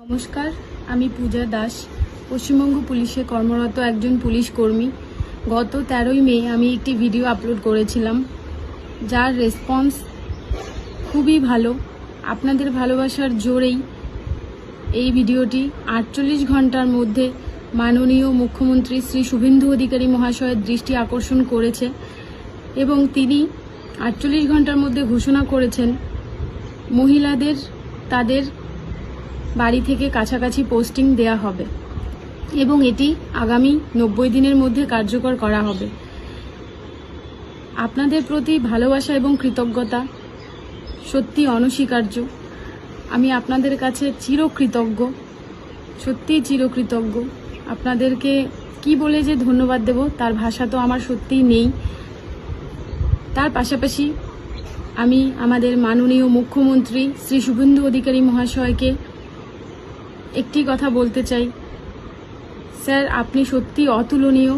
নমস্কার, আমি পূজা দাস, পশ্চিমবঙ্গ পুলিশে কর্মরত একজন পুলিশ কর্মী। গত 13ই মে আমি একটি ভিডিও আপলোড করেছিলাম, যার রেসপন্স খুবই ভালো। আপনাদের ভালোবাসার জোরেই এই ভিডিওটি 48 ঘন্টার মধ্যে মাননীয় মুখ্যমন্ত্রী শ্রী শুভেন্দু অধিকারী মহাশয়ের দৃষ্টি আকর্ষণ করেছে এবং তিনি 48 ঘন্টার মধ্যে ঘোষণা করেছেন মহিলাদের তাদের বাড়ি থেকে কাছাকাছি পোস্টিং দেয়া হবে এবং এটি আগামী 90 দিনের মধ্যে কার্যকর করা হবে। আপনাদের প্রতি ভালোবাসা এবং কৃতজ্ঞতা সত্যি অনস্বীকার্য। আমি আপনাদের কাছে চিরকৃতজ্ঞ, সত্যিই চিরকৃতজ্ঞ। আপনাদেরকে কি বলে যে ধন্যবাদ দেব তার ভাষা তো আমার সত্যিই নেই। তার পাশাপাশি আমি আমাদের মাননীয় মুখ্যমন্ত্রী শ্রী শুভেন্দু অধিকারী মহাশয়কে একটি কথা বলতে চাই, স্যার আপনি সত্যি অতুলনীয়।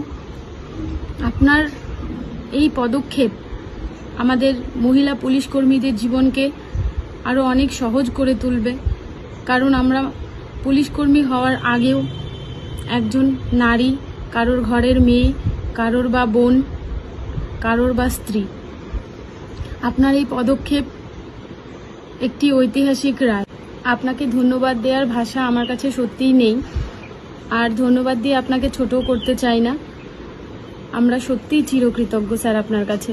আপনার এই পদক্ষেপ আমাদের মহিলা পুলিশ কর্মীদের জীবনকে আরও অনেক সহজ করে তুলবে, কারণ আমরা পুলিশ কর্মী হওয়ার আগেও একজন নারী, কারোর ঘরের মেয়ে, কারোর বা বোন, কারোর বা স্ত্রী। আপনার এই পদক্ষেপ একটি ঐতিহাসিক রায়। আপনাকে ধন্যবাদ দেওয়ার ভাষা আমার কাছে সত্যিই নেই, আর ধন্যবাদ দিয়ে আপনাকে ছোটও করতে চাই না। আমরা সত্যিই চিরকৃতজ্ঞ স্যার আপনার কাছে।